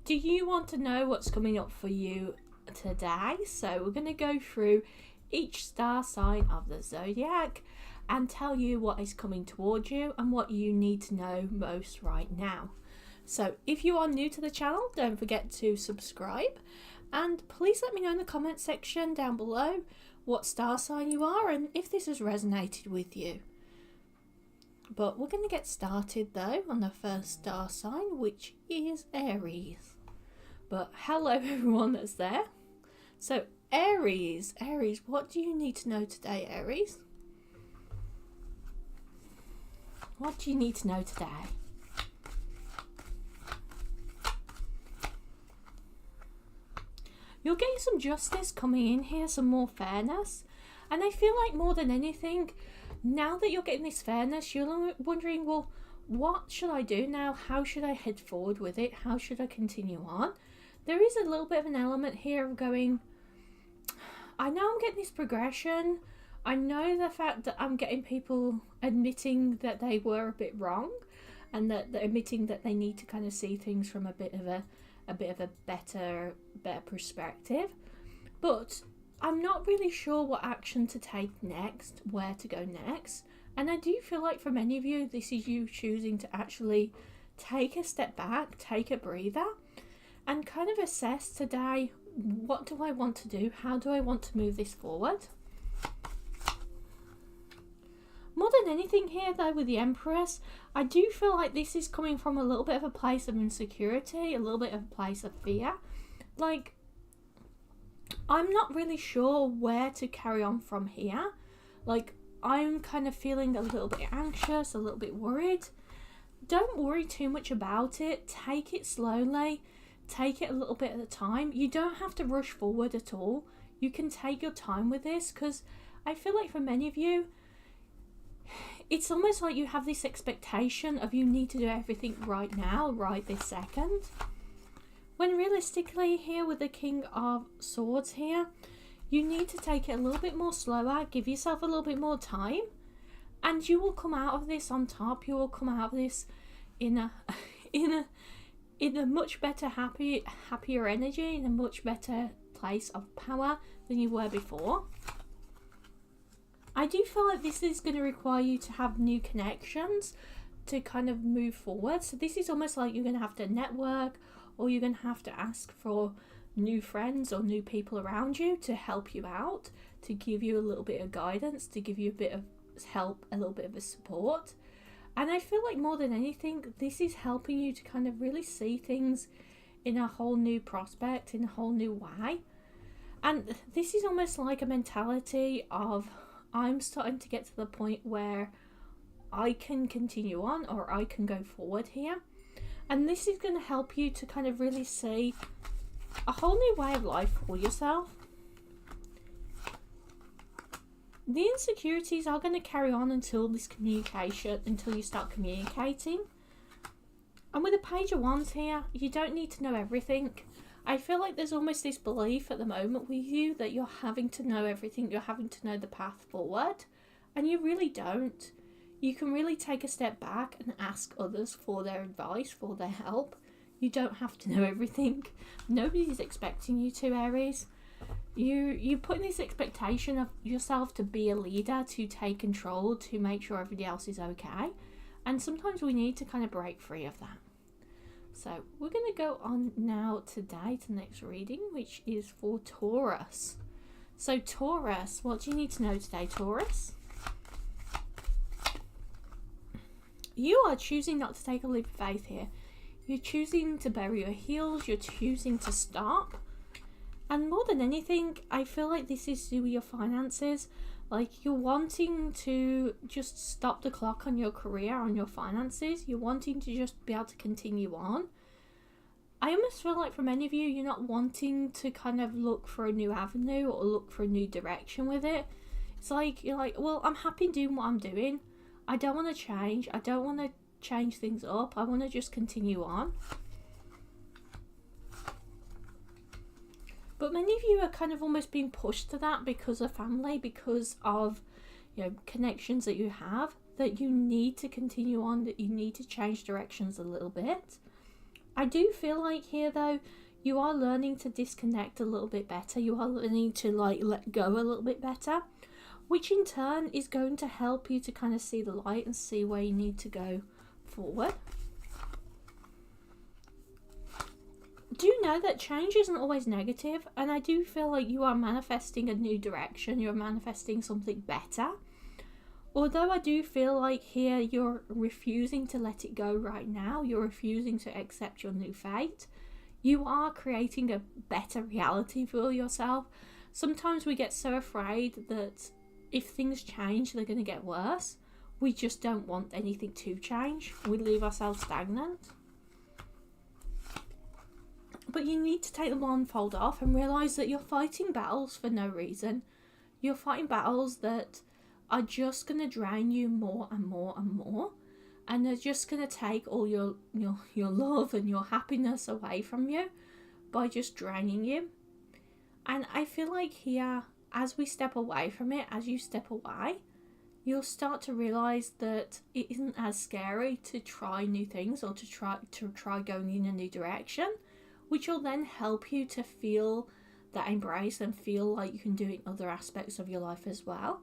do you want to know what's coming up for you today? So we're going to go through each star sign of the zodiac and tell you what is coming towards you and what you need to know most right now. So if you are new to the channel, don't forget to subscribe, and please let me know in the comment section down below what star sign you are and if this has resonated with you. But we're going to get started though on the first star sign, which is Aries. But hello everyone that's there. So Aries, what do you need to know today, Aries? What do you need to know today? You're getting some justice coming in here, some more fairness. And I feel like more than anything, now that you're getting this fairness, you're wondering, well, what should I do now? How should I head forward with it? How should I continue on? There is a little bit of an element here of going, I know I'm getting this progression. I know the fact that I'm getting people admitting that they were a bit wrong, and that they're admitting that they need to kind of see things from a bit of a better perspective. But I'm not really sure what action to take next, where to go next. And I do feel like for many of you, this is you choosing to actually take a step back, take a breather, and kind of assess today, what do I want to do? How do I want to move this forward? More than anything here though with the Empress, I do feel like this is coming from a little bit of a place of insecurity, a little bit of a place of fear. Like, I'm not really sure where to carry on from here. Like, I'm kind of feeling a little bit anxious, a little bit worried. Don't worry too much about it. Take it slowly. Take it a little bit at a time. You don't have to rush forward at all. You can take your time with this, because I feel like for many of you, it's almost like you have this expectation of you need to do everything right now, right this second. When realistically here with the King of Swords here, you need to take it a little bit more slower, give yourself a little bit more time, and you will come out of this on top. You will come out of this in a much better, happier energy, in a much better place of power than you were before. I do feel like this is going to require you to have new connections to kind of move forward. So this is almost like you're going to have to network, or you're going to have to ask for new friends or new people around you to help you out, to give you a little bit of guidance, to give you a bit of help, a little bit of a support. And I feel like more than anything, this is helping you to kind of really see things in a whole new prospect, in a whole new way. And this is almost like a mentality of, I'm starting to get to the point where I can continue on, or I can go forward here. And this is going to help you to kind of really see a whole new way of life for yourself. The insecurities are going to carry on until this communication, until you start communicating. And with the Page of Wands here, you don't need to know everything. I feel like there's almost this belief at the moment with you that you're having to know everything, you're having to know the path forward, and you really don't. You can really take a step back and ask others for their advice, for their help. You don't have to know everything. Nobody's expecting you to, Aries. You put in this expectation of yourself to be a leader, to take control, to make sure everybody else is okay. And sometimes we need to kind of break free of that. So we're going to go on now today to the next reading, which is for Taurus. So Taurus, what do you need to know today, Taurus? You are choosing not to take a leap of faith here. You're choosing to bury your heels. You're choosing to stop. And more than anything, I feel like this is to do with your finances. Like, you're wanting to just stop the clock on your career, on your finances. You're wanting to just be able to continue on. I almost feel like for many of you, you're not wanting to kind of look for a new avenue or look for a new direction with it. It's like, you're like, well, I'm happy doing what I'm doing. I don't want to change. I don't want to change things up. I want to just continue on. But many of you are kind of almost being pushed to that because of family, because of, you know, connections that you have, that you need to continue on, that you need to change directions a little bit. I do feel like here though, you are learning to disconnect a little bit better. You are learning to like let go a little bit better, which in turn is going to help you to kind of see the light and see where you need to go forward. Do know that change isn't always negative, and I do feel like you are manifesting a new direction. You're manifesting something better. Although I do feel like here you're refusing to let it go right now, you're refusing to accept your new fate, you are creating a better reality for yourself. Sometimes we get so afraid that if things change, they're going to get worse. We just don't want anything to change. We leave ourselves stagnant. But you need to take the blindfold off and realise that you're fighting battles for no reason. You're fighting battles that are just going to drain you more and more and more. And they're just going to take all your love and your happiness away from you by just draining you. And I feel like here, as we step away from it, as you step away, you'll start to realise that it isn't as scary to try new things or to try going in a new direction, which will then help you to feel that embrace and feel like you can do it in other aspects of your life as well.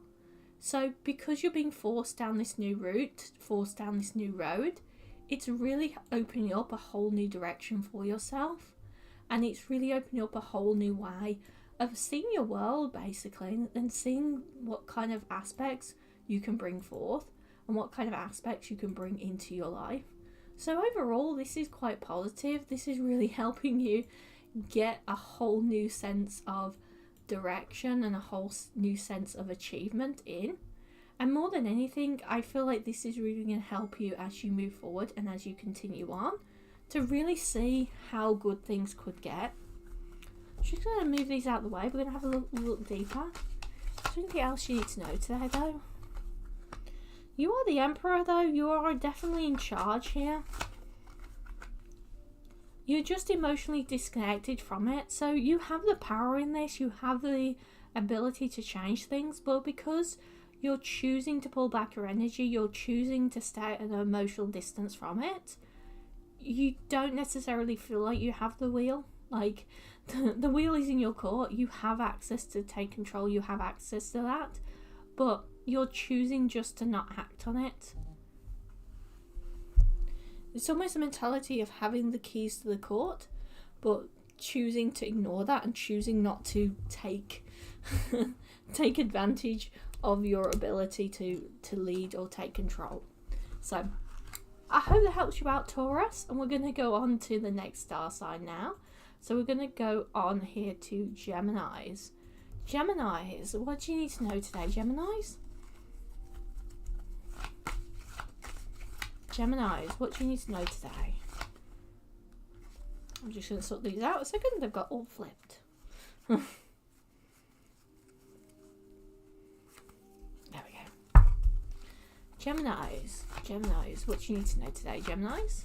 So because you're being forced down this new route, forced down this new road, it's really opening up a whole new direction for yourself. And it's really opening up a whole new way of seeing your world, basically, and seeing what kind of aspects you can bring forth and what kind of aspects you can bring into your life. So overall, this is quite positive. This is really helping you get a whole new sense of direction and a whole new sense of achievement in. And more than anything, I feel like this is really going to help you as you move forward and as you continue on to really see how good things could get. Just going to move these out of the way. We're going to have a look deeper. Is there anything else you need to know today though? You are the Emperor though. You are definitely in charge here. You're just emotionally disconnected from it. So you have the power in this. You have the ability to change things. But because you're choosing to pull back your energy, you're choosing to stay at an emotional distance from it, you don't necessarily feel like you have the wheel. Like, the wheel is in your court. You have access to take control. You have access to that. But you're choosing just to not act on it. It's almost a mentality of having the keys to the court, but choosing to ignore that and choosing not to take take advantage of your ability to lead or take control. So I hope that helps you out, Taurus, and we're going to go on to the next star sign now. So we're going to go on here to Geminis. Geminis, what do you need to know today, Geminis? Geminis, what do you need to know today? I'm just going to sort these out a second. They've got all flipped. There we go. Geminis, what do you need to know today, Geminis?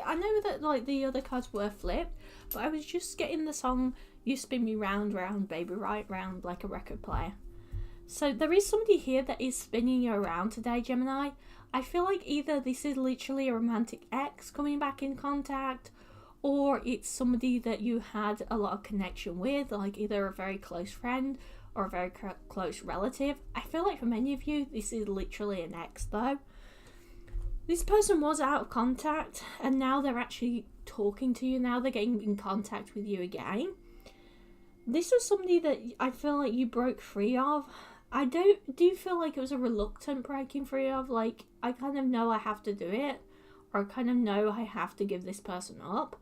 I know that like the other cards were flipped, but I was just getting the song "You Spin Me Round, Round, Baby, Right Round" like a record player. So there is somebody here that is spinning you around today, Gemini. I feel like either this is literally a romantic ex coming back in contact, or it's somebody that you had a lot of connection with, like either a very close friend or a very close relative. I feel like for many of you, this is literally an ex though. This person was out of contact and now they're actually talking to you. Now they're getting in contact with you again. This was somebody that I feel like you broke free of. I do feel like it was a reluctant breaking free of. Like, I kind of know I have to do it, or I kind of know I have to give this person up,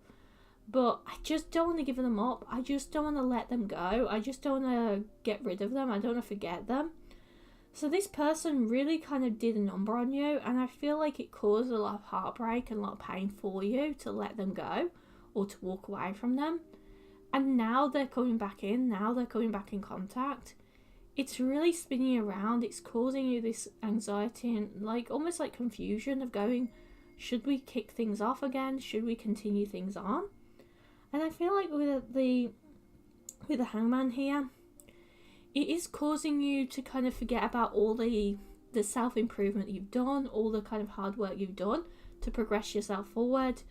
but I just don't want to give them up. I just don't want to let them go. I just don't want to get rid of them. I don't want to forget them. So this person really kind of did a number on you, and I feel like it caused a lot of heartbreak and a lot of pain for you to let them go or to walk away from them. And now they're coming back in. Now they're coming back in contact. It's really spinning you around. It's causing you this anxiety and like almost like confusion of going, should we kick things off again? Should we continue things on? And I feel like with the Hangman here, it is causing you to kind of forget about all the self-improvement you've done, all the kind of hard work you've done to progress yourself forward.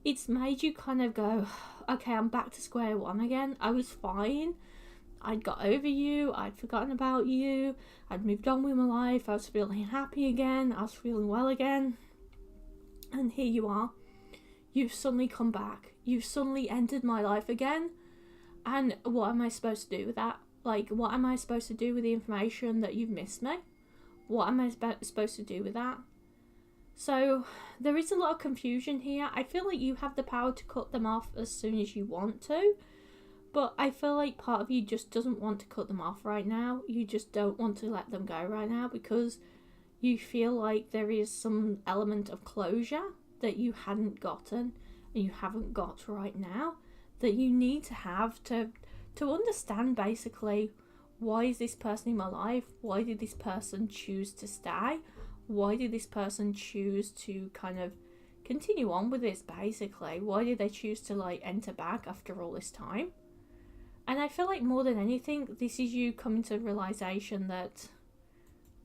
It's made you kind of go, okay, I'm back to square one again. I was fine. I'd got over you. I'd forgotten about you. I'd moved on with my life. I was feeling happy again. I was feeling well again. And here you are. You've suddenly come back. You've suddenly entered my life again. And what am I supposed to do with that? Like, what am I supposed to do with the information that you've missed me? What am I supposed to do with that? So, there is a lot of confusion here. I feel like you have the power to cut them off as soon as you want to. But I feel like part of you just doesn't want to cut them off right now. You just don't want to let them go right now because you feel like there is some element of closure that you hadn't gotten and you haven't got right now that you need to have to understand basically, why is this person in my life? Why did this person choose to stay? Why did this person choose to kind of continue on with this basically? Why did they choose to like enter back after all this time? And I feel like more than anything, this is you coming to the realization that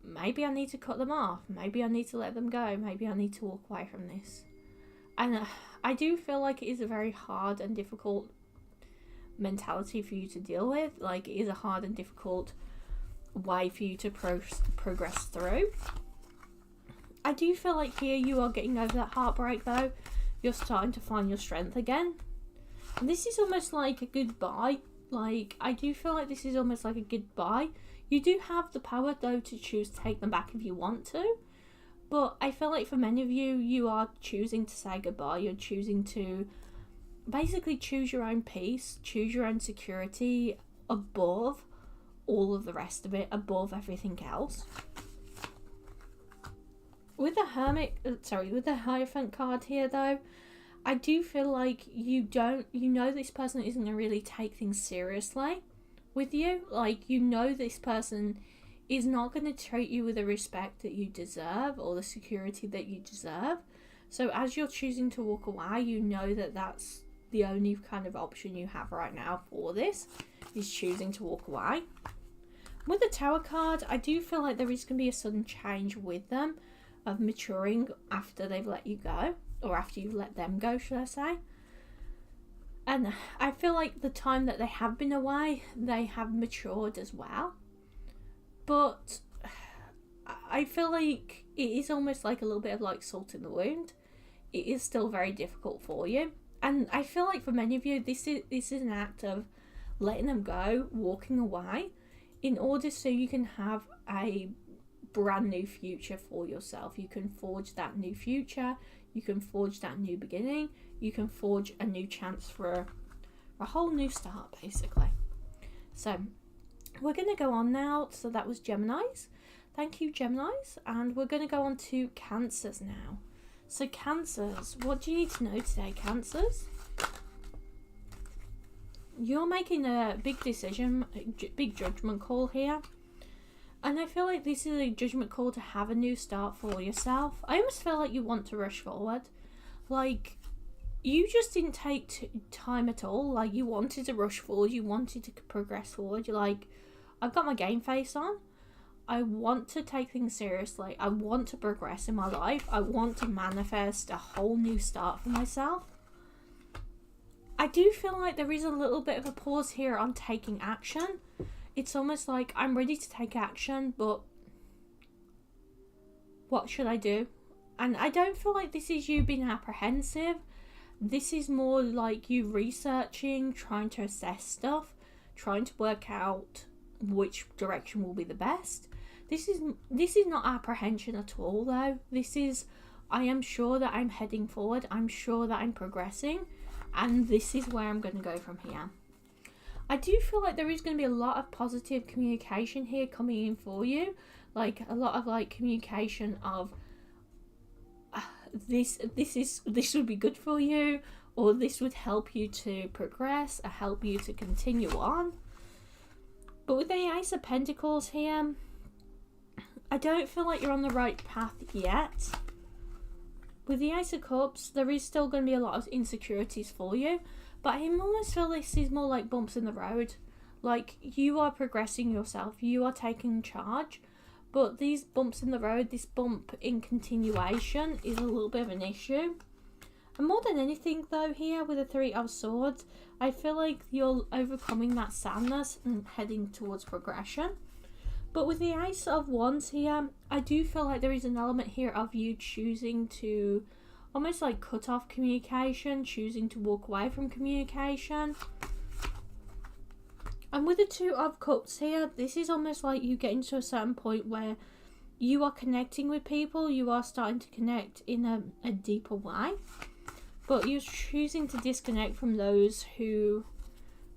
maybe I need to cut them off. Maybe I need to let them go. Maybe I need to walk away from this. And I do feel like it is a very hard and difficult mentality for you to deal with. Like, it is a hard and difficult way for you to progress through. I do feel like here you are getting over that heartbreak though. You're starting to find your strength again. And this is almost like a goodbye. Like, I do feel like this is almost like a goodbye. You do have the power though to choose to take them back if you want to. But I feel like for many of you, you are choosing to say goodbye. You're choosing to basically choose your own peace, choose your own security above all of the rest of it, above everything else. With the Hierophant card here though, I do feel like you know this person isn't going to really take things seriously with you. Like, you know this person is not going to treat you with the respect that you deserve or the security that you deserve. So as you're choosing to walk away, you know that that's the only kind of option you have right now for this, is choosing to walk away. With the Tower card, I do feel like there is going to be a sudden change with them, of maturing after they've let you go, or after you've let them go, should I say. And I feel like the time that they have been away, they have matured as well. But I feel like it is almost like a little bit of like salt in the wound. It is still very difficult for you. And I feel like for many of you, this is an act of letting them go, walking away, in order so you can have a brand new future for yourself. You can forge that new future. You can forge that new beginning. You can forge a new chance for a whole new start, basically. So we're going to go on now. So that was Geminis. Thank you, Geminis. And we're going to go on to Cancers now. So Cancers, what do you need to know today, Cancers? You're making a big decision, big judgment call here. And I feel like this is a judgment call to have a new start for yourself. I almost feel like you want to rush forward. Like, you just didn't take time at all. Like, you wanted to rush forward. You wanted to progress forward. You're like, I've got my game face on. I want to take things seriously. I want to progress in my life. I want to manifest a whole new start for myself. I do feel like there is a little bit of a pause here on taking action. It's almost like I'm ready to take action, but what should I do? And I don't feel like this is you being apprehensive. This is more like you researching, trying to assess stuff, trying to work out which direction will be the best. This is not apprehension at all though. This is, I am sure that I'm heading forward. I'm sure that I'm progressing, and this is where I'm going to go from here. I do feel like there is going to be a lot of positive communication here coming in for you. Like a lot of like communication of this would be good for you, or this would help you to progress or help you to continue on. But with the Ace of Pentacles here, I don't feel like you're on the right path yet. With the Ace of Cups, there is still going to be a lot of insecurities for you. But I almost feel this is more like bumps in the road. Like, you are progressing yourself, you are taking charge. But these bumps in the road, this bump in continuation is a little bit of an issue. And more than anything though, here with the Three of Swords, I feel like you're overcoming that sadness and heading towards progression. But with the Ace of Wands here, I do feel like there is an element here of you choosing to almost like cut off communication, choosing to walk away from communication. And with the Two of Cups here, this is almost like you getting to a certain point where you are connecting with people, you are starting to connect in a deeper way. But you're choosing to disconnect from those who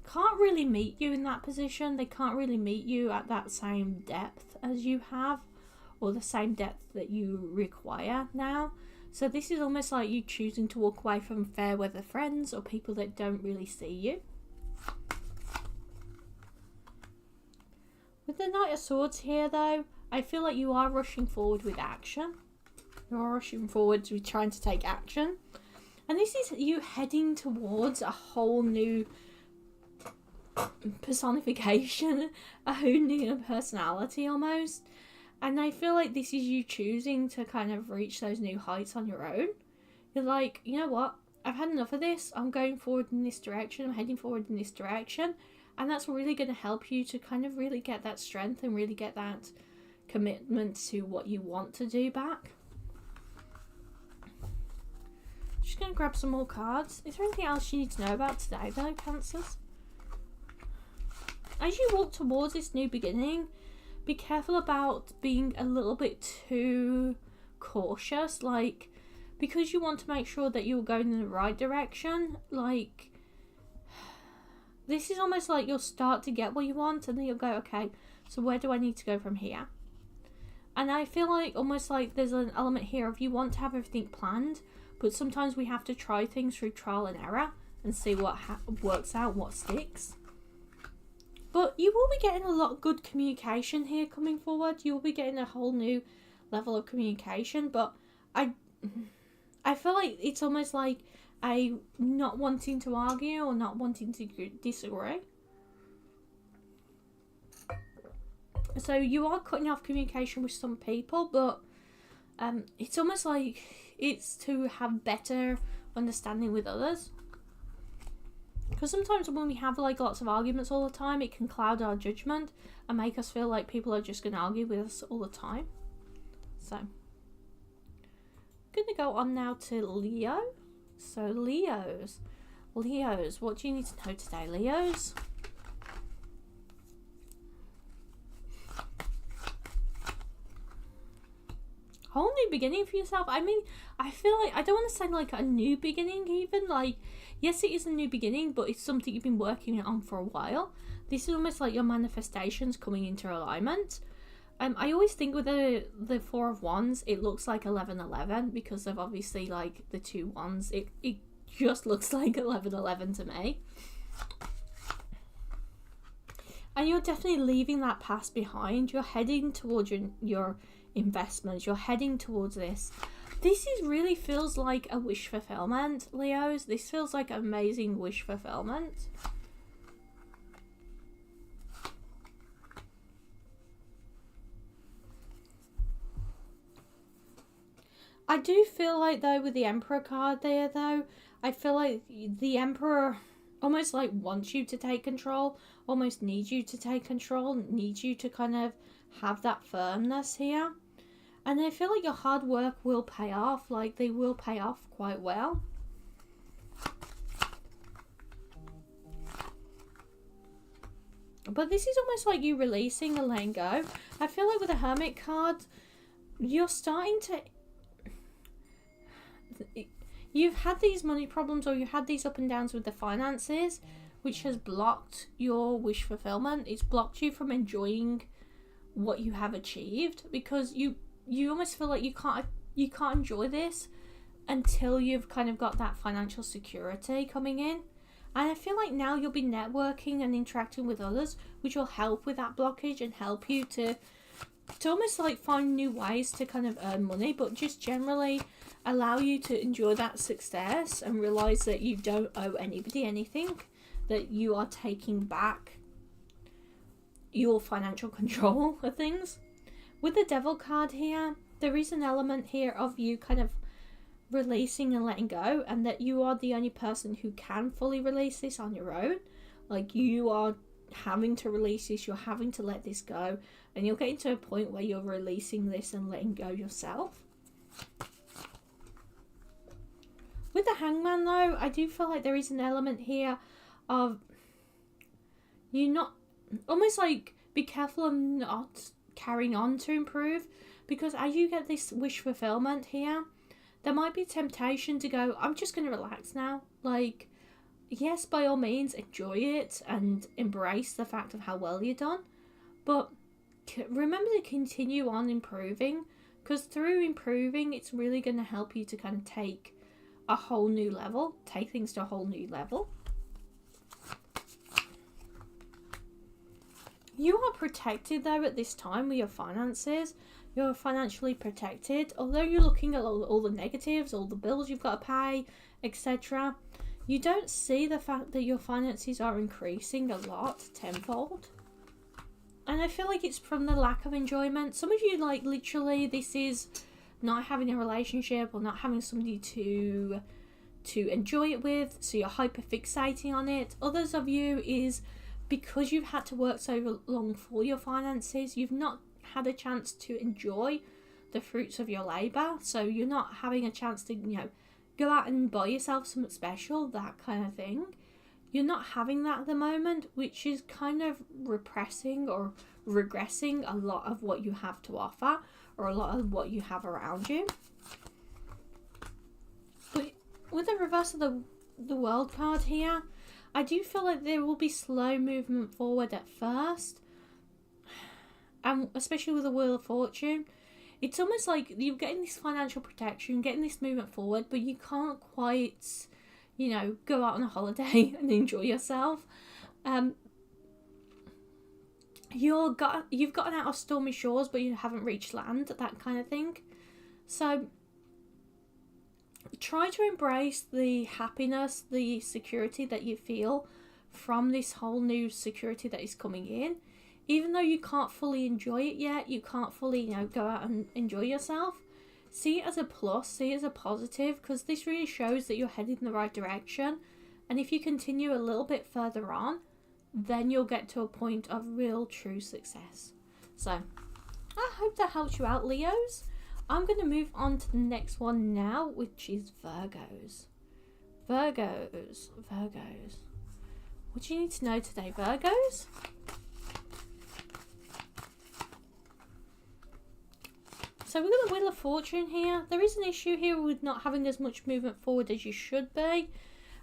can't really meet you in that position. They can't really meet you at that same depth as you have, or the same depth that you require now. So this is almost like you choosing to walk away from fair weather friends or people that don't really see you. With the Knight of Swords here though, I feel like you are rushing forward with action. You're rushing forward with trying to take action. And this is you heading towards a whole new personification, a whole new personality almost. And I feel like this is you choosing to kind of reach those new heights on your own. You're like, you know what? I've had enough of this. I'm going forward in this direction. I'm heading forward in this direction. And that's really going to help you to kind of really get that strength and really get that commitment to what you want to do back. Just going to grab some more cards. Is there anything else you need to know about today though, Cancers? As you walk towards this new beginning, be careful about being a little bit too cautious. Like, because you want to make sure that you're going in the right direction, like, this is almost like you'll start to get what you want and then you'll go, okay, so where do I need to go from here? And I feel like almost like there's an element here of you want to have everything planned, but sometimes we have to try things through trial and error and see what works out, what sticks. But you will be getting a lot of good communication here coming forward. You will be getting a whole new level of communication, but I feel like it's almost like a not wanting to argue or not wanting to disagree. So you are cutting off communication with some people, but it's almost like it's to have better understanding with others. Because sometimes when we have like lots of arguments all the time, it can cloud our judgment and make us feel like people are just going to argue with us all the time. So I'm going to go on now to Leo. So Leos, what do you need to know today, Leos? Whole new beginning for yourself. I mean, I feel like, I don't want to say like a new beginning even, like, yes it is a new beginning, but it's something you've been working on for a while. This is almost like your manifestations coming into alignment. I always think with the Four of Wands, it looks like 11:11 because of obviously like the two wands. It just looks like 11:11 to me. And you're definitely leaving that past behind. You're heading towards your investments. You're heading towards this. This is really feels like a wish fulfillment, Leos. This feels like amazing wish fulfillment. I do feel like though with the Emperor card there though, I feel like the Emperor almost like wants you to take control, almost needs you to take control, needs you to kind of have that firmness here. And I feel like your hard work will pay off, like they will pay off quite well. But this is almost like you releasing and letting go. I feel like with the Hermit card, you're starting to... You've had these money problems or you've had these up and downs with the finances, which has blocked your wish fulfillment. It's blocked you from enjoying what you have achieved because you almost feel like you can't enjoy this until you've kind of got that financial security coming in. And I feel like now you'll be networking and interacting with others, which will help with that blockage and help you to almost like find new ways to kind of earn money, but just generally allow you to enjoy that success and realize that you don't owe anybody anything, that you are taking back your financial control of things. With the Devil card here, there is an element here of you kind of releasing and letting go, and that you are the only person who can fully release this on your own. Like, you are having to release this, you're having to let this go, and you're getting to a point where you're releasing this and letting go yourself. With the Hangman though, I do feel like there is an element here of you not, almost like, be careful of not carrying on to improve, because as you get this wish fulfillment here, there might be temptation to go, I'm just going to relax now. Like, yes, by all means, enjoy it and embrace the fact of how well you're done. But remember to continue on improving, because through improving, it's really going to help you to kind of take a whole new level, take things to a whole new level. You are protected though at this time with your finances. You're financially protected. Although you're looking at all the negatives, all the bills you've got to pay, etc., you don't see the fact that your finances are increasing a lot, tenfold. And I feel like it's from the lack of enjoyment. Some of you, like, literally, this is not having a relationship or not having somebody to enjoy it with, so you're hyper fixating on it. Others of you is because you've had to work so long for your finances, you've not had a chance to enjoy the fruits of your labour, so you're not having a chance to, you know, go out and buy yourself something special, that kind of thing. You're not having that at the moment, which is kind of repressing or regressing a lot of what you have to offer, or a lot of what you have around you. But with the reverse of the World card here, I do feel like there will be slow movement forward at first, and especially with the Wheel of Fortune, it's almost like you're getting this financial protection, getting this movement forward, but you can't quite, you know, go out on a holiday and enjoy yourself. You've gotten out of stormy shores, but you haven't reached land, that kind of thing. So try to embrace the happiness, the security that you feel from this whole new security that is coming in. Even though you can't fully enjoy it yet, you can't fully, you know, go out and enjoy yourself, see it as a plus, see it as a positive, because this really shows that you're heading in the right direction. And if you continue a little bit further on, then you'll get to a point of real true success. So I hope that helps you out, Leos. I'm going to move on to the next one now, which is Virgos. Virgos. What do you need to know today, Virgos? So we've got the Wheel of Fortune here. There is an issue here with not having as much movement forward as you should be.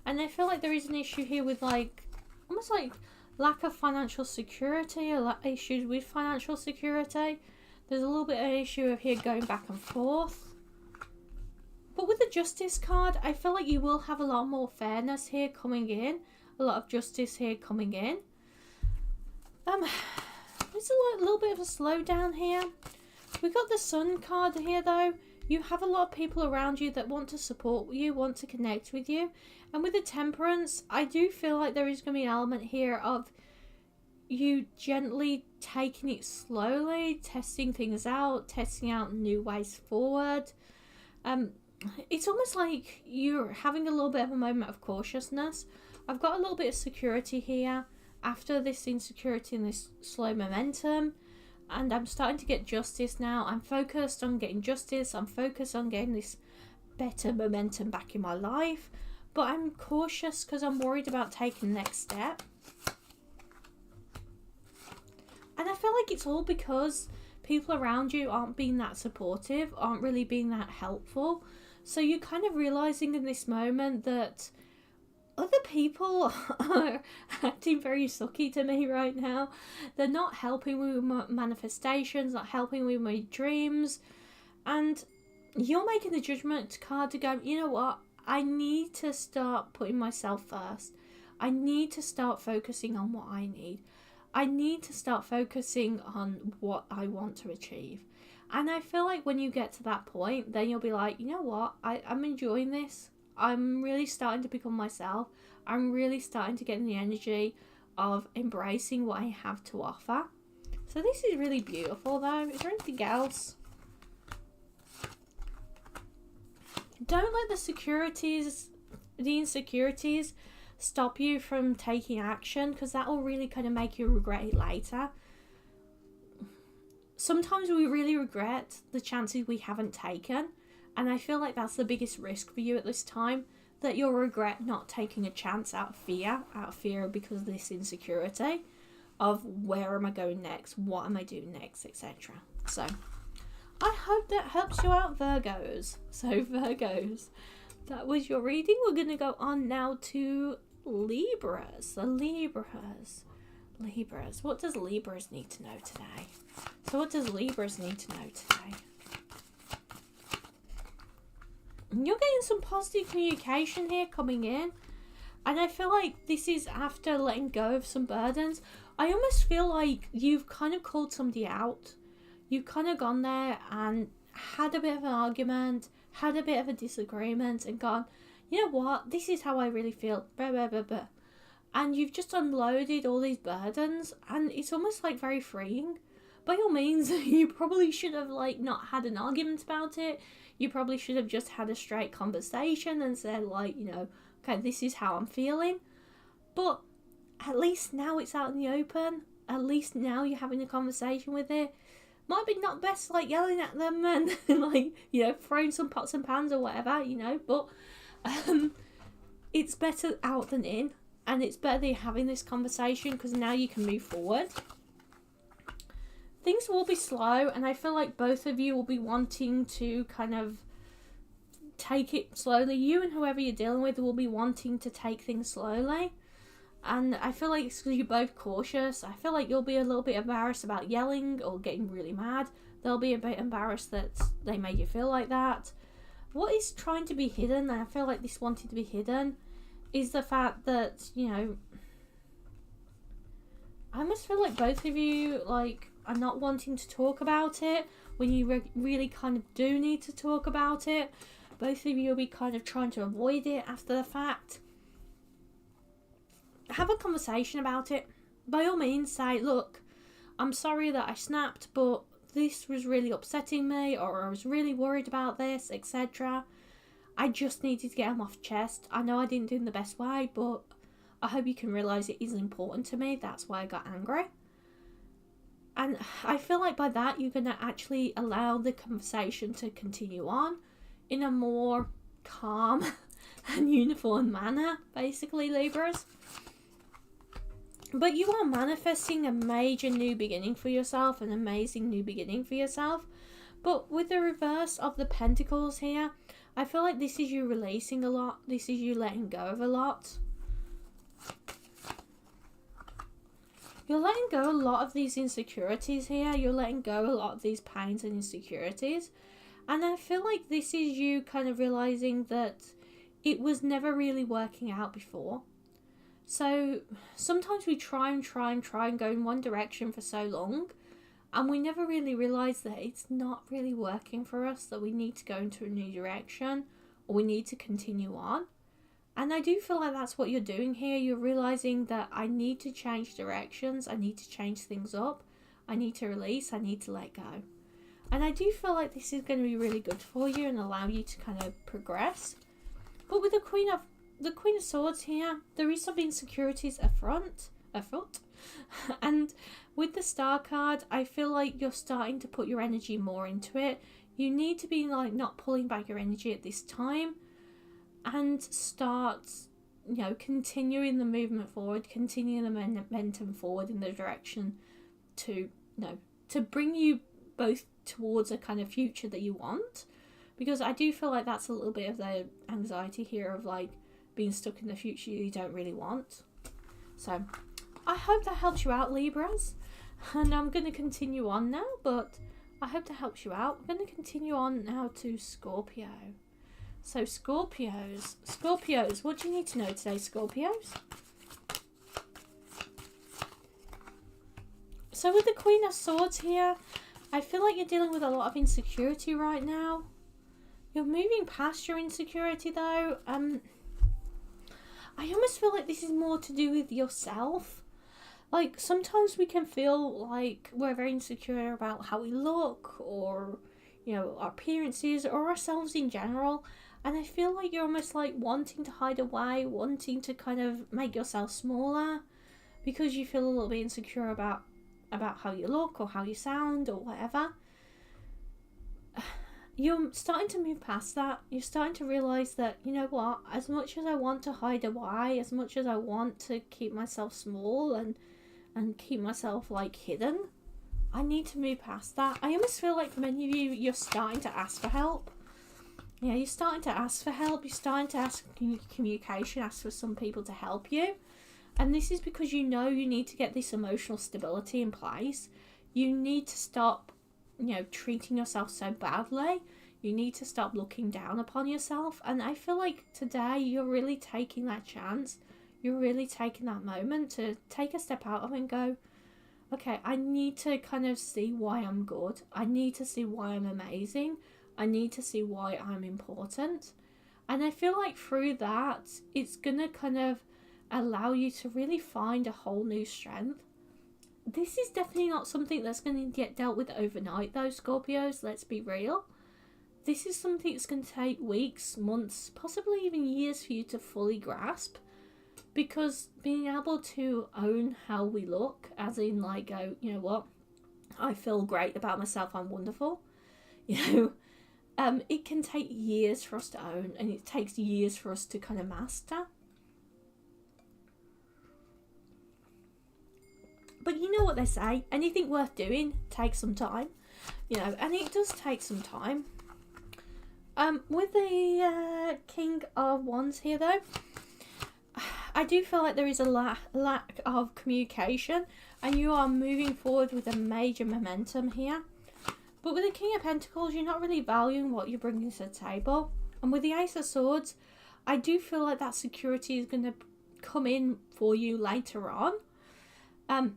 And I feel like there is an issue here with, like, almost like lack of financial security, or issues with financial security. There's a little bit of an issue of here going back and forth. But with the Justice card, I feel like you will have a lot more fairness here coming in. A lot of justice here coming in. There's a little bit of a slowdown here. We got the Sun card here though. You have a lot of people around you that want to support you, want to connect with you. And with the Temperance, I do feel like there is going to be an element here of you gently taking it slowly, testing things out, testing out new ways forward. It's almost like you're having a little bit of a moment of cautiousness. I've got a little bit of security here after this insecurity and this slow momentum. And I'm starting to get justice now. I'm focused on getting justice. I'm focused on getting this better momentum back in my life. But I'm cautious because I'm worried about taking the next step. And I feel like it's all because people around you aren't being that supportive, aren't really being that helpful. So you're kind of realising in this moment that other people are acting very sucky to me right now. They're not helping me with my manifestations, not helping with my dreams. And you're making the judgment card to go, you know what? I need to start putting myself first. I need to start focusing on what I need. I need to start focusing on what I want to achieve. And I feel like when you get to that point, then you'll be like, you know what? I'm enjoying this. I'm really starting to become myself. I'm really starting to get in the energy of embracing what I have to offer. So this is really beautiful though. Is there anything else? Don't let the insecurities stop you from taking action, because that will really kind of make you regret it later. Sometimes we really regret the chances we haven't taken, and I feel like that's the biggest risk for you at this time, that you'll regret not taking a chance out of fear because of this insecurity of where am I going next, what am I doing next, etc. So I hope that helps you out, Virgos. So Virgos, that was your reading. We're going to go on now to Libras. The Libras. What does Libras need to know today? So what does Libras need to know today? You're getting some positive communication here coming in. And I feel like this is after letting go of some burdens. I almost feel like you've kind of called somebody out. You've kind of gone there and had a bit of an argument, had a bit of a disagreement, and gone, you know what, this is how I really feel. Blah, blah, blah, blah. And you've just unloaded all these burdens, and it's almost like very freeing. By all means, you probably should have like not had an argument about it. You probably should have just had a straight conversation and said like, you know, okay, this is how I'm feeling. But at least now it's out in the open. At least now you're having a conversation with it. Might be not best like yelling at them and like, you know, throwing some pots and pans or whatever, you know, but it's better out than in, and it's better that you're having this conversation, because now you can move forward. Things will be slow, and I feel like both of you will be wanting to kind of take it slowly. You and whoever you're dealing with will be wanting to take things slowly. And I feel like it's because you're both cautious. I feel like you'll be a little bit embarrassed about yelling or getting really mad. They'll be a bit embarrassed that they made you feel like that. What is trying to be hidden, and I feel like this wanted to be hidden, is the fact that, you know, I almost feel like both of you like are not wanting to talk about it when you really kind of do need to talk about it. Both of you will be kind of trying to avoid it after the fact. Have a conversation about it. By all means, say, look, I'm sorry that I snapped, but this was really upsetting me, or I was really worried about this, etc. I just needed to get them off chest. I know I didn't do it in the best way, but I hope you can realise it is important to me. That's why I got angry. And I feel like by that, you're going to actually allow the conversation to continue on in a more calm and uniform manner, basically, Libras. But you are manifesting a major new beginning for yourself, an amazing new beginning for yourself. But with the reverse of the Pentacles here, I feel like this is you releasing a lot. This is you letting go of a lot. You're letting go a lot of these insecurities here. You're letting go a lot of these pains and insecurities. And I feel like this is you kind of realizing that it was never really working out before. So sometimes we try and go in one direction for so long, and we never really realize that it's not really working for us, that we need to go into a new direction, or we need to continue on. And I do feel like that's what you're doing here. You're realizing that I need to change directions, I need to change things up, I need to release, I need to let go. And I do feel like this is going to be really good for you and allow you to kind of progress. But with the Queen of Swords here, there is some insecurities afoot. And with the Star card, I feel like you're starting to put your energy more into it. You need to be like not pulling back your energy at this time, and start, you know, continuing the movement forward, continuing the momentum forward in the direction to, you know, to bring you both towards a kind of future that you want. Because I do feel like that's a little bit of the anxiety here of like being stuck in the future you don't really want. So I hope that helps you out, Libras. And I'm going to continue on now, but I hope that helps you out. We're going to continue on now to Scorpio. So Scorpios, what do you need to know today, Scorpios? So with the Queen of Swords here, I feel like you're dealing with a lot of insecurity right now. You're moving past your insecurity though. I almost feel like this is more to do with yourself. Like, sometimes we can feel like we're very insecure about how we look, or, you know, our appearances, or ourselves in general. And I feel like you're almost like wanting to hide away, wanting to kind of make yourself smaller because you feel a little bit insecure about how you look or how you sound or whatever. You're starting to move past that. You're starting to realize that, you know what, as much as I want to hide away, as much as I want to keep myself small and keep myself like hidden, I need to move past that. I almost feel like for many of you, you're starting to ask for help. Yeah, you're starting to ask for help. You're starting to ask communication, ask for some people to help you. And this is because you know you need to get this emotional stability in place. You need to stop, you know, treating yourself so badly. You need to stop looking down upon yourself. And I feel like today you're really taking that chance. You're really taking that moment to take a step out of it and go, okay, I need to kind of see why I'm good. I need to see why I'm amazing. I need to see why I'm important. And I feel like through that, it's going to kind of allow you to really find a whole new strength. This is definitely not something that's going to get dealt with overnight, though, Scorpios. Let's be real. This is something that's going to take weeks, months, possibly even years for you to fully grasp. Because being able to own how we look, as in like go, you know what, I feel great about myself, I'm wonderful. You know, it can take years for us to own, and it takes years for us to kind of master. But you know what they say, anything worth doing takes some time, you know, and it does take some time. With the King of Wands here, though, I do feel like there is a lack of communication, and you are moving forward with a major momentum here. But with the King of Pentacles, you're not really valuing what you're bringing to the table. And with the Ace of Swords, I do feel like that security is going to come in for you later on. I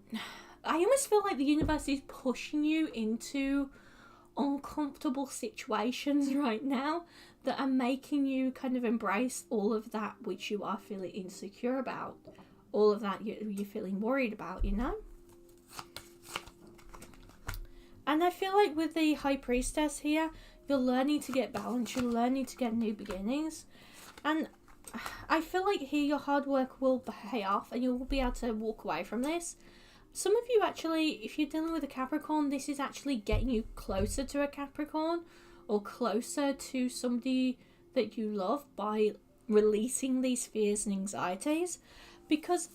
almost feel like the universe is pushing you into uncomfortable situations right now that are making you kind of embrace all of that which you are feeling insecure about, all of that you're feeling worried about, you know. And I feel like with the High Priestess here, you're learning to get balance, you're learning to get new beginnings, and I feel like here your hard work will pay off and you'll be able to walk away from this. Some of you actually, if you're dealing with a Capricorn, this is actually getting you closer to a Capricorn or closer to somebody that you love by releasing these fears and anxieties. Because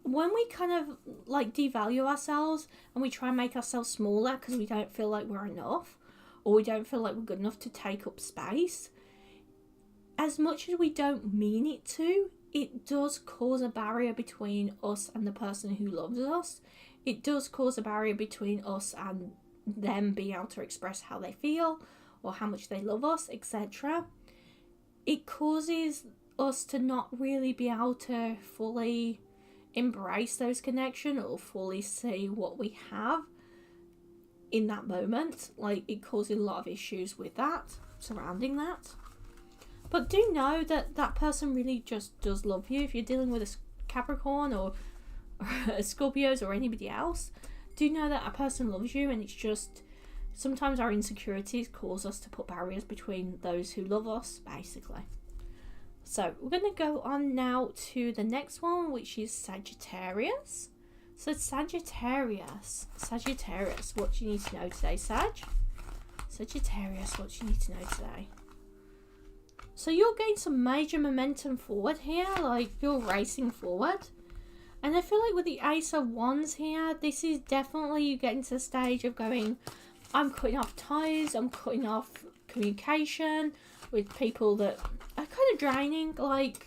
when we kind of like devalue ourselves and we try and make ourselves smaller because we don't feel like we're enough, or we don't feel like we're good enough to take up space, as much as we don't mean it to, it does cause a barrier between us and the person who loves us. It does cause a barrier between us and them being able to express how they feel or how much they love us, etc. It causes us to not really be able to fully embrace those connections or fully see what we have in that moment. Like, it causes a lot of issues with that, surrounding that. But do know that that person really just does love you. If you're dealing with a Capricorn or Scorpios or anybody else, do know that a person loves you, and it's just sometimes our insecurities cause us to put barriers between those who love us, basically. So we're going to go on now to the next one, which is Sagittarius. So Sagittarius, what do you need to know today, Sag? Sagittarius, what do you need to know today? So you're getting some major momentum forward here, like you're racing forward. And I feel like with the Ace of Wands here, this is definitely you getting to the stage of going, I'm cutting off ties, I'm cutting off communication with people that are kind of draining. Like,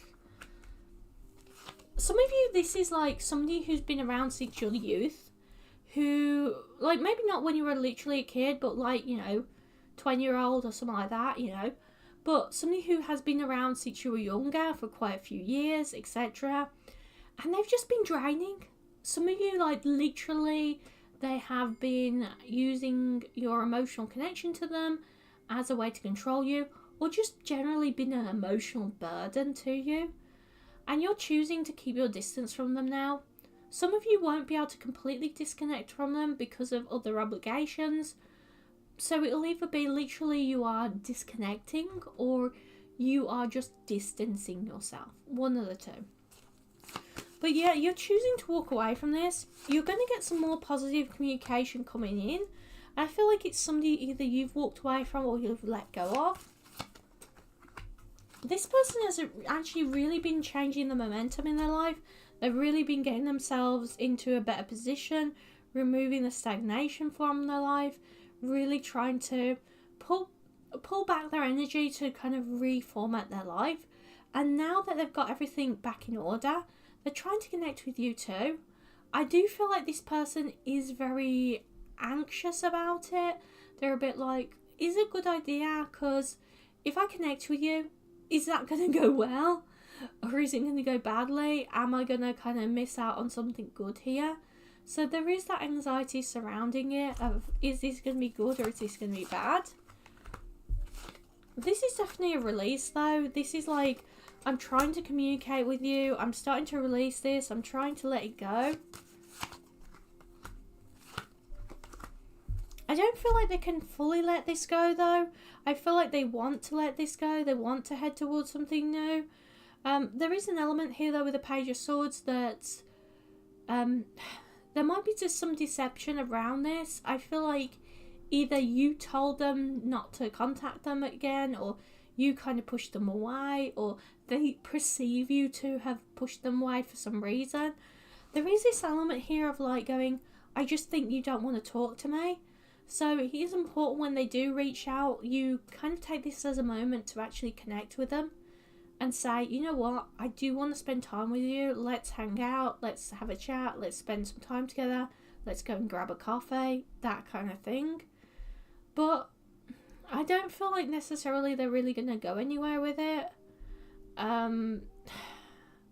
some of you, this is like somebody who's been around since your youth, who, like, maybe not when you were literally a kid, but like, you know, 20-year-old or something like that, you know. But somebody who has been around since you were younger for quite a few years, etc. And they've just been draining. Some of you, like, literally, they have been using your emotional connection to them as a way to control you, or just generally been an emotional burden to you. And you're choosing to keep your distance from them now. Some of you won't be able to completely disconnect from them because of other obligations. So it'll either be literally you are disconnecting or you are just distancing yourself. One of the two. But yeah, you're choosing to walk away from this. You're going to get some more positive communication coming in. I feel like it's somebody either you've walked away from or you've let go of. This person has actually really been changing the momentum in their life. They've really been getting themselves into a better position, removing the stagnation from their life, really trying to pull back their energy to kind of reformat their life. And now that they've got everything back in order, they're trying to connect with you too. I do feel like this person is very anxious about it. They're a bit like, is it a good idea? Because if I connect with you, is that going to go well? Or is it going to go badly? Am I going to kind of miss out on something good here? So there is that anxiety surrounding it of, is this going to be good or is this going to be bad? This is definitely a release though. This is like, I'm trying to communicate with you. I'm starting to release this. I'm trying to let it go. I don't feel like they can fully let this go though. I feel like they want to let this go. They want to head towards something new. There is an element here though with the Page of Swords that there might be just some deception around this. I feel like either you told them not to contact them again, or you kind of pushed them away, or they perceive you to have pushed them away for some reason. There is this element here of like going, I just think you don't want to talk to me. So it is important when they do reach out, you kind of take this as a moment to actually connect with them and say, you know what, I do want to spend time with you. Let's hang out. Let's have a chat. Let's spend some time together. Let's go and grab a coffee. That kind of thing. But I don't feel like necessarily they're really going to go anywhere with it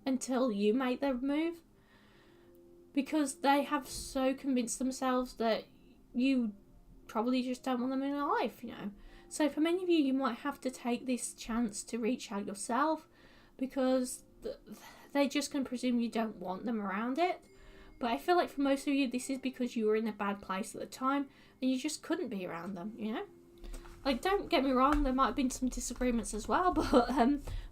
until you make their move. Because they have so convinced themselves that you probably just don't want them in your life, you know. So for many of you, you might have to take this chance to reach out yourself because they just can presume you don't want them around it. But I feel like for most of you, this is because you were in a bad place at the time and you just couldn't be around them, you know. Like, don't get me wrong, there might have been some disagreements as well, but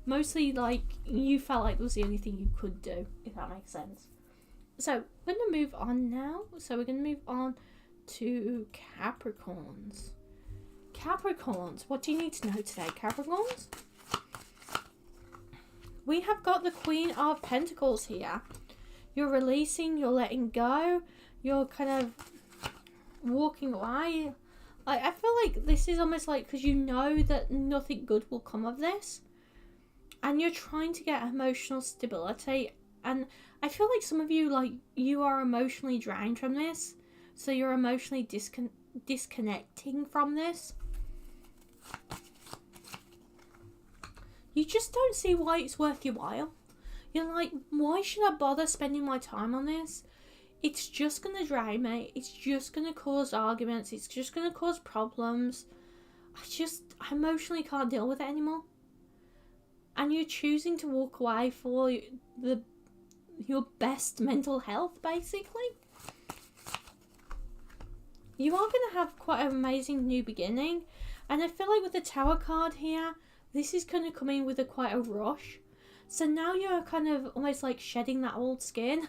mostly, like, you felt like it was the only thing you could do, if that makes sense. So, we're going to move on now. So, we're going to move on to Capricorns. Capricorns, what do you need to know today, Capricorns? We have got the Queen of Pentacles here. You're releasing, you're letting go, you're kind of walking away. Like, I feel like this is almost like because you know that nothing good will come of this, and you're trying to get emotional stability. And I feel like some of you, like, you are emotionally drained from this, so you're emotionally disconnecting from this. You just don't see why it's worth your while. You're like, why should I bother spending my time on this? It's just going to drain me. It's just going to cause arguments. It's just going to cause problems. I emotionally can't deal with it anymore. And you're choosing to walk away for your best mental health, basically. You are going to have quite an amazing new beginning. And I feel like with the Tower card here, this is going to come in with quite a rush. So now you're kind of almost like shedding that old skin.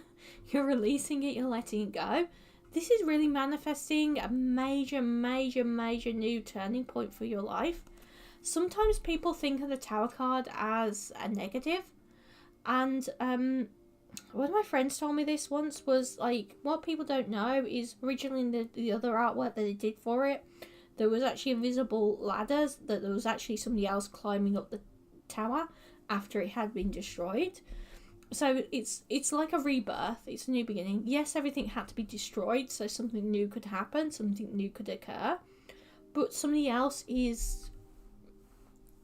You're releasing it, you're letting it go. This is really manifesting a major, major, major new turning point for your life. Sometimes people think of the Tower card as a negative. And one of my friends told me this once was like, what people don't know is originally in the other artwork that they did for it, there was actually invisible ladders that there was actually somebody else climbing up the tower after it had been destroyed. So it's like a rebirth. It's a new beginning. Yes, everything had to be destroyed so something new could happen, something new could occur, but somebody else is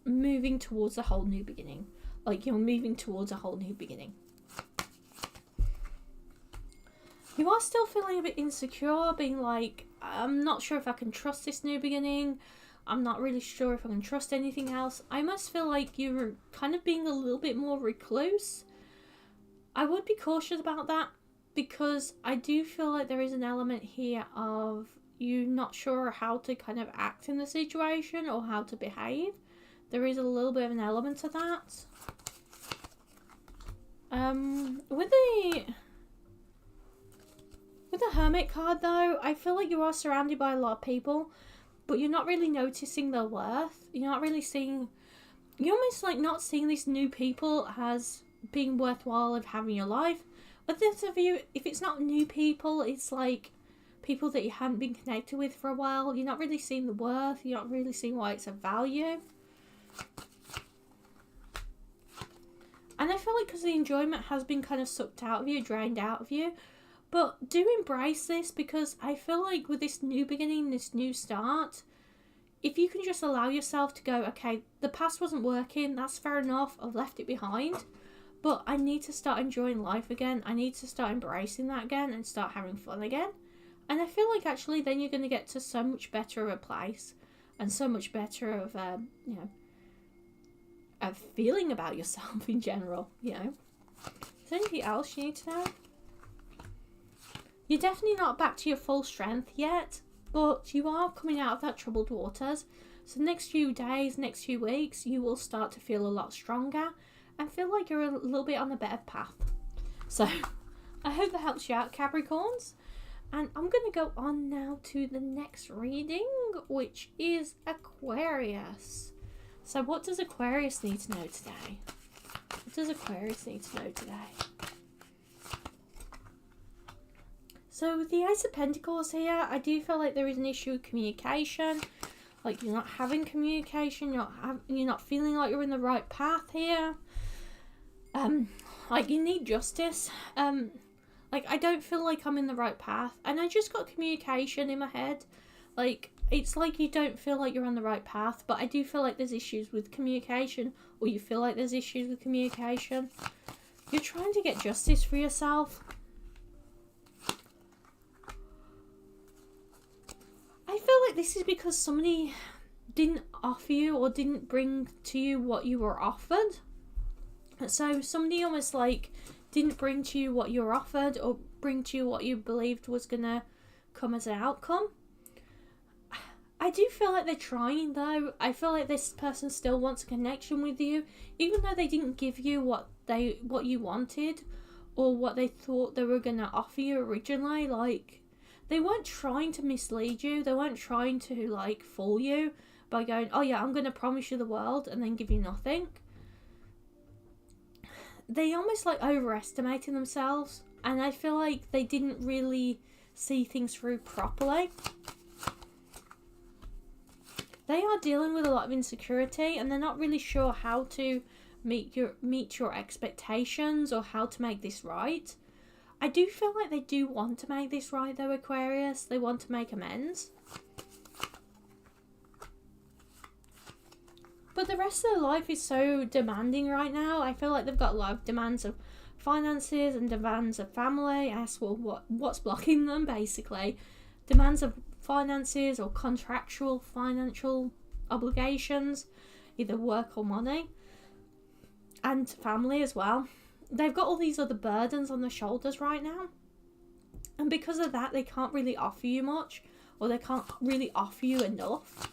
moving towards a whole new beginning. Like, you're moving towards a whole new beginning. You are still feeling a bit insecure, being like, I'm not sure if I can trust this new beginning. I'm not really sure if I can trust anything else. I must feel like you're kind of being a little bit more recluse. I would be cautious about that. because I do feel like there is an element here of you not sure how to kind of act in the situation or how to behave. There is a little bit of an element of that. With the Hermit card though, I feel like you are surrounded by a lot of people, but you're not really noticing their worth. You're not really seeing, you're almost like not seeing these new people as being worthwhile of having your life. But this of you, if it's not new people, it's like people that you hadn't been connected with for a while. You're not really seeing the worth. You're not really seeing why it's of value. And I feel like because the enjoyment has been kind of sucked out of you, drained out of you. But do embrace this, because I feel like with this new beginning, this new start, if you can just allow yourself to go, okay, the past wasn't working, that's fair enough, I've left it behind. But I need to start enjoying life again. I need to start embracing that again and start having fun again. And I feel like actually then you're going to get to so much better of a place and so much better of, you know, a feeling about yourself in general, you know. Is there anything else you need to know? You're definitely not back to your full strength yet, but you are coming out of that troubled waters. So next few days, next few weeks, you will start to feel a lot stronger and feel like you're a little bit on a better path. So I hope that helps you out, Capricorns. And I'm going to go on now to the next reading, which is Aquarius. So what does Aquarius need to know today? What does Aquarius need to know today? So with the Ace of Pentacles here, I do feel like there is an issue with communication. Like you're not having communication, you're not feeling like you're in the right path here. Like you need justice. Like I don't feel like I'm in the right path, and I just got communication in my head. Like it's like you don't feel like you're on the right path, but I do feel like there's issues with communication, or you feel like there's issues with communication. You're trying to get justice for yourself. I feel like this is because somebody didn't offer you or didn't bring to you what you were offered. So somebody almost like didn't bring to you what you were offered or bring to you what you believed was going to come as an outcome. I do feel like they're trying though. I feel like this person still wants a connection with you, even though they didn't give you what you wanted or what they thought they were going to offer you originally. Like, they weren't trying to mislead you. They weren't trying to, like, fool you by going, oh yeah, I'm going to promise you the world and then give you nothing. They almost, like, overestimated themselves. And I feel like they didn't really see things through properly. They are dealing with a lot of insecurity and they're not really sure how to meet your expectations or how to make this right. I do feel like they do want to make this right though, Aquarius. They want to make amends. But the rest of their life is so demanding right now. I feel like they've got a lot of demands of finances and demands of family. I ask, well, what's blocking them, basically? Demands of finances or contractual financial obligations, either work or money. And family as well. They've got all these other burdens on their shoulders right now. And because of that, they can't really offer you much. Or they can't really offer you enough.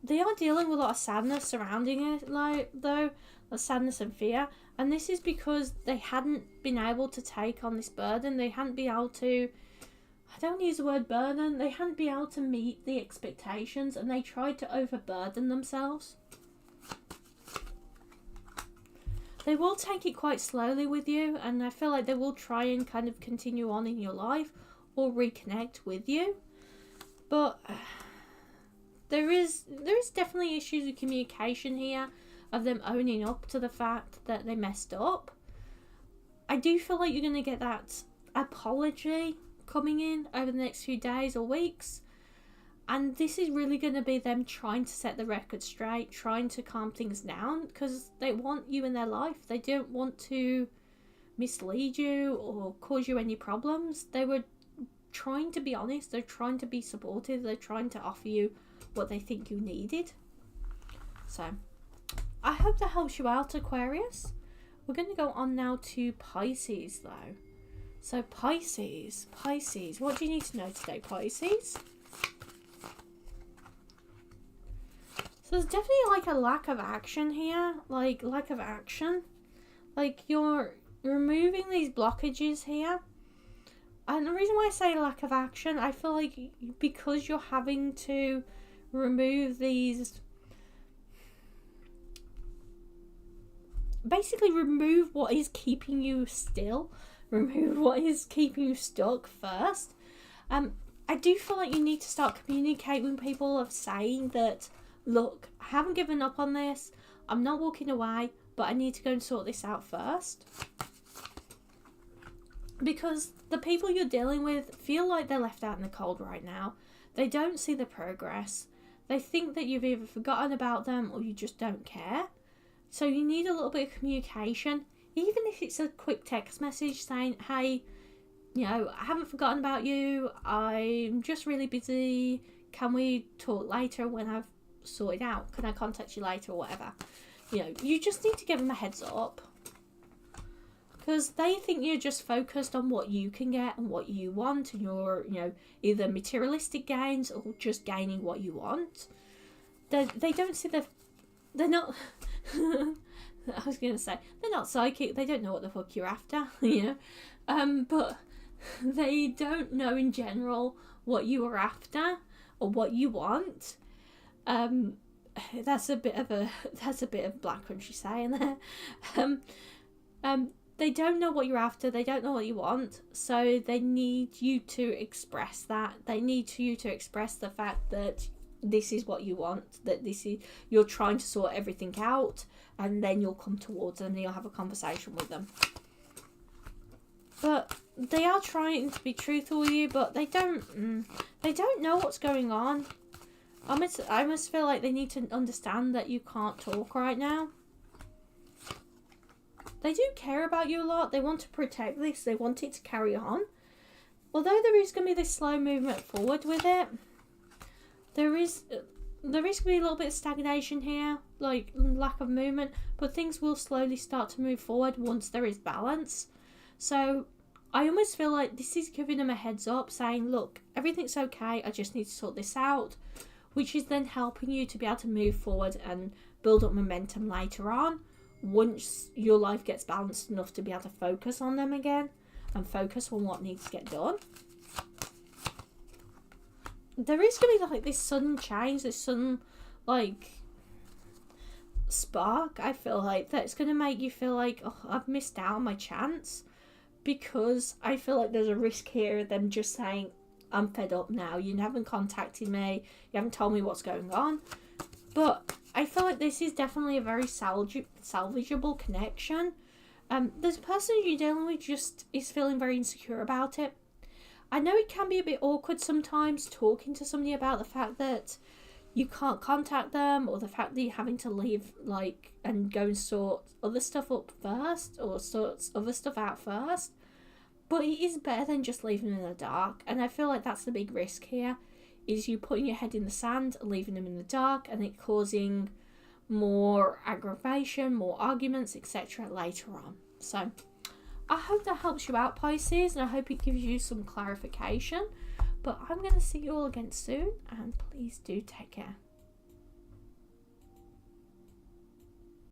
They are dealing with a lot of sadness surrounding it, though. Sadness and fear. And this is because they hadn't been able to take on this burden. They hadn't been able to... I don't use the word burden. They hadn't been able to meet the expectations. And they tried to overburden themselves. They will take it quite slowly with you, and I feel like they will try and kind of continue on in your life or reconnect with you. But there is definitely issues with communication here, of them owning up to the fact that they messed up. I do feel like you're going to get that apology coming in over the next few days or weeks. And this is really going to be them trying to set the record straight, trying to calm things down, because they want you in their life. They don't want to mislead you or cause you any problems. They were trying to be honest. They're trying to be supportive. They're trying to offer you what they think you needed. So, I hope that helps you out, Aquarius. We're going to go on now to Pisces, though. So Pisces, what do you need to know today, Pisces? So there's definitely like a lack of action here, like you're removing these blockages here. And the reason why I say lack of action, I feel like because you're having to remove these, basically remove what is keeping you still, remove what is keeping you stuck first. I do feel like you need to start communicating with people of saying that, look, I haven't given up on this, I'm not walking away, but I need to go and sort this out first. Because the people you're dealing with feel like they're left out in the cold right now. They don't see the progress. They think that you've either forgotten about them or you just don't care. So you need a little bit of communication. Even if it's a quick text message saying, hey, you know, I haven't forgotten about you. I'm just really busy. Can we talk later when I've sorted out? Can I contact you later or whatever? You know, you just need to give them a heads up. Because they think you're just focused on what you can get and what you want, and you're, you know, either materialistic gains or just gaining what you want. They don't see they're not. I was going to say they're not psychic. They don't know what the fuck you're after, you know. But they don't know in general what you are after or what you want. That's a bit of Black Country saying there. They don't know what you're after, they don't know what you want, so they need you to express that. They need you to express the fact that this is what you want, that this is, you're trying to sort everything out, and then you'll come towards them and you'll have a conversation with them. But they are trying to be truthful with you, but they don't know what's going on. I must feel like they need to understand that you can't talk right now. They do care about you a lot. They want to protect this. They want it to carry on. Although there is going to be this slow movement forward with it, there is going to be a little bit of stagnation here, like lack of movement, but things will slowly start to move forward once there is balance. So I almost feel like this is giving them a heads up, saying, look, everything's okay, I just need to sort this out, which is then helping you to be able to move forward and build up momentum later on, once your life gets balanced enough to be able to focus on them again and focus on what needs to get done. There is going to be like this sudden change, this sudden like spark, I feel like, that's going to make you feel like, oh, I've missed out on my chance, because I feel like there's a risk here of them just saying, I'm fed up now, you haven't contacted me, you haven't told me what's going on. But I feel like this is definitely a very salvageable connection. This person you're dealing with just is feeling very insecure about it. I know it can be a bit awkward sometimes talking to somebody about the fact that you can't contact them, or the fact that you're having to leave, like, and go and sort other stuff up first, or sort other stuff out first. But it is better than just leaving them in the dark, and I feel like that's the big risk here, is you putting your head in the sand, leaving them in the dark, and it causing more aggravation, more arguments, etc. later on. So I hope that helps you out, Pisces, and I hope it gives you some clarification. But I'm going to see you all again soon, and please do take care.